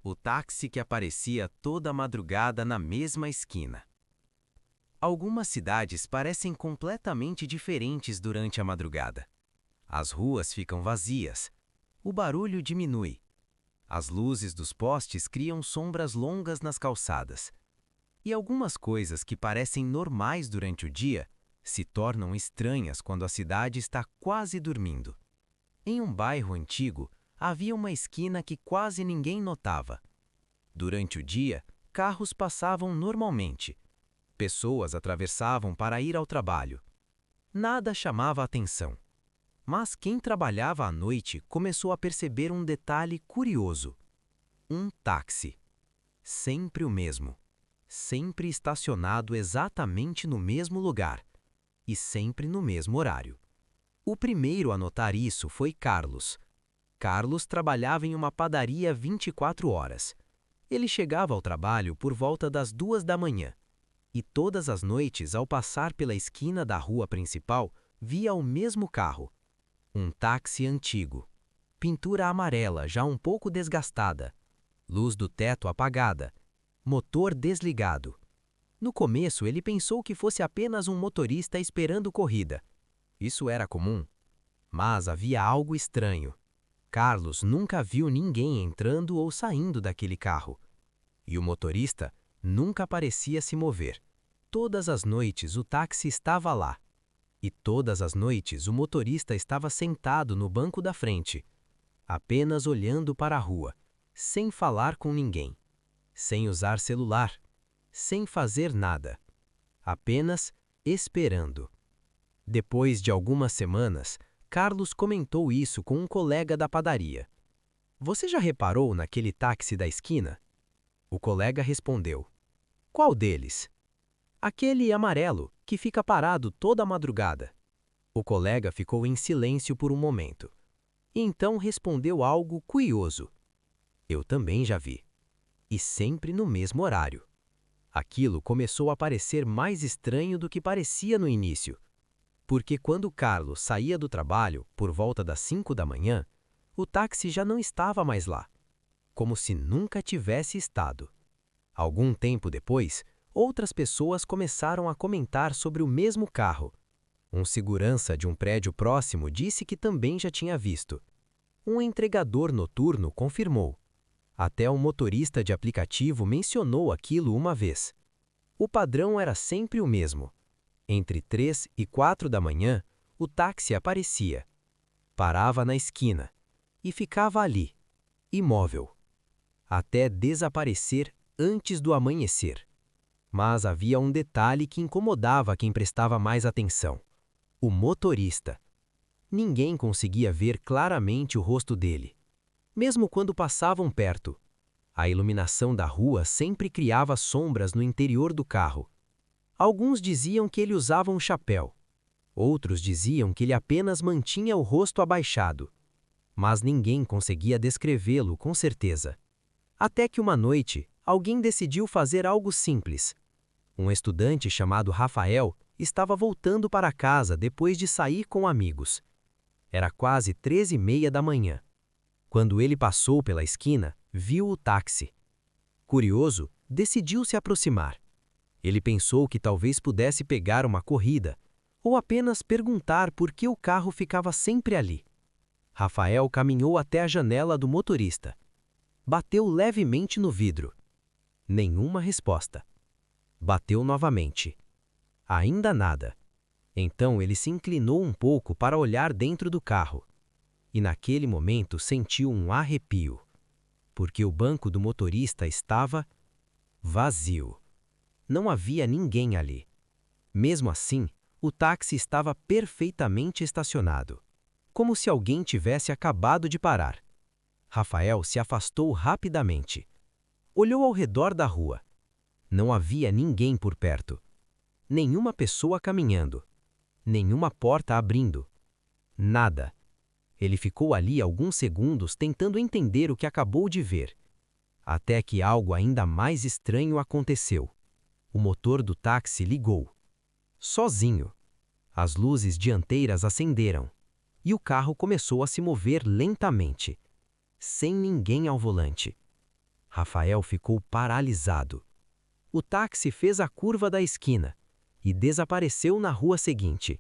O táxi que aparecia toda madrugada na mesma esquina. Algumas cidades parecem completamente diferentes durante a madrugada. As ruas ficam vazias. O barulho diminui. As luzes dos postes criam sombras longas nas calçadas. E algumas coisas que parecem normais durante o dia se tornam estranhas quando a cidade está quase dormindo. Em um bairro antigo, havia uma esquina que quase ninguém notava. Durante o dia, carros passavam normalmente. Pessoas atravessavam para ir ao trabalho. Nada chamava a atenção. Mas quem trabalhava à noite começou a perceber um detalhe curioso. Um táxi. Sempre o mesmo. Sempre estacionado exatamente no mesmo lugar. E sempre no mesmo horário. O primeiro a notar isso foi Carlos. Carlos trabalhava em uma padaria 24 horas. Ele chegava ao trabalho por volta das 2 da manhã. E todas as noites, ao passar pela esquina da rua principal, via o mesmo carro. Um táxi antigo. Pintura amarela, já um pouco desgastada. Luz do teto apagada. Motor desligado. No começo, ele pensou que fosse apenas um motorista esperando corrida. Isso era comum. Mas havia algo estranho. Carlos nunca viu ninguém entrando ou saindo daquele carro. E o motorista nunca parecia se mover. Todas as noites o táxi estava lá. E todas as noites o motorista estava sentado no banco da frente, apenas olhando para a rua, sem falar com ninguém, sem usar celular, sem fazer nada. Apenas esperando. Depois de algumas semanas, Carlos comentou isso com um colega da padaria. "Você já reparou naquele táxi da esquina?" O colega respondeu. "Qual deles?" "Aquele amarelo, que fica parado toda a madrugada." O colega ficou em silêncio por um momento. E então respondeu algo curioso. "Eu também já vi. E sempre no mesmo horário." Aquilo começou a parecer mais estranho do que parecia no início. Porque quando Carlos saía do trabalho, por volta das 5 da manhã, o táxi já não estava mais lá. Como se nunca tivesse estado. Algum tempo depois, outras pessoas começaram a comentar sobre o mesmo carro. Um segurança de um prédio próximo disse que também já tinha visto. Um entregador noturno confirmou. Até um motorista de aplicativo mencionou aquilo uma vez. O padrão era sempre o mesmo. Entre 3 e 4 da manhã, o táxi aparecia. Parava na esquina. E ficava ali, imóvel. Até desaparecer antes do amanhecer. Mas havia um detalhe que incomodava quem prestava mais atenção. O motorista. Ninguém conseguia ver claramente o rosto dele. Mesmo quando passavam perto. A iluminação da rua sempre criava sombras no interior do carro. Alguns diziam que ele usava um chapéu. Outros diziam que ele apenas mantinha o rosto abaixado. Mas ninguém conseguia descrevê-lo com certeza. Até que uma noite, alguém decidiu fazer algo simples. Um estudante chamado Rafael estava voltando para casa depois de sair com amigos. Era quase 3h30 da manhã. Quando ele passou pela esquina, viu o táxi. Curioso, decidiu se aproximar. Ele pensou que talvez pudesse pegar uma corrida, ou apenas perguntar por que o carro ficava sempre ali. Rafael caminhou até a janela do motorista. Bateu levemente no vidro. Nenhuma resposta. Bateu novamente. Ainda nada. Então ele se inclinou um pouco para olhar dentro do carro. E naquele momento sentiu um arrepio. Porque o banco do motorista estava vazio. Não havia ninguém ali. Mesmo assim, o táxi estava perfeitamente estacionado. Como se alguém tivesse acabado de parar. Rafael se afastou rapidamente. Olhou ao redor da rua. Não havia ninguém por perto. Nenhuma pessoa caminhando. Nenhuma porta abrindo. Nada. Ele ficou ali alguns segundos tentando entender o que acabou de ver. Até que algo ainda mais estranho aconteceu. O motor do táxi ligou. Sozinho. As luzes dianteiras acenderam. E o carro começou a se mover lentamente. Sem ninguém ao volante. Rafael ficou paralisado. O táxi fez a curva da esquina e desapareceu na rua seguinte.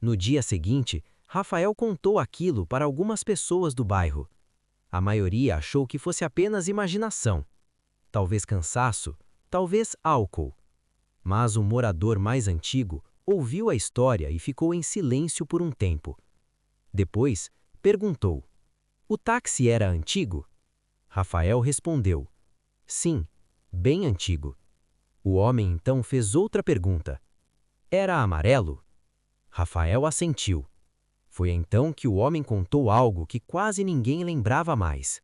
No dia seguinte, Rafael contou aquilo para algumas pessoas do bairro. A maioria achou que fosse apenas imaginação. Talvez cansaço, talvez álcool. Mas um morador mais antigo ouviu a história e ficou em silêncio por um tempo. Depois, perguntou: "O táxi era antigo?" Rafael respondeu: "Sim, bem antigo." O homem então fez outra pergunta: "Era amarelo?" Rafael assentiu. Foi então que o homem contou algo que quase ninguém lembrava mais.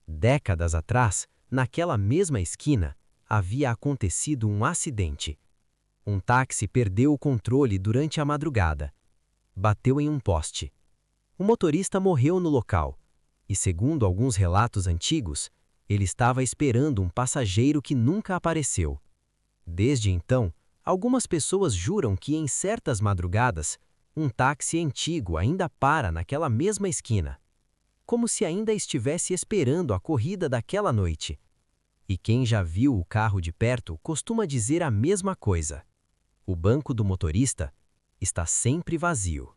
Décadas atrás, naquela mesma esquina, havia acontecido um acidente. Um táxi perdeu o controle durante a madrugada. Bateu em um poste. O motorista morreu no local. E, segundo alguns relatos antigos, ele estava esperando um passageiro que nunca apareceu. Desde então, algumas pessoas juram que em certas madrugadas, um táxi antigo ainda para naquela mesma esquina, como se ainda estivesse esperando a corrida daquela noite. E quem já viu o carro de perto costuma dizer a mesma coisa. O banco do motorista está sempre vazio.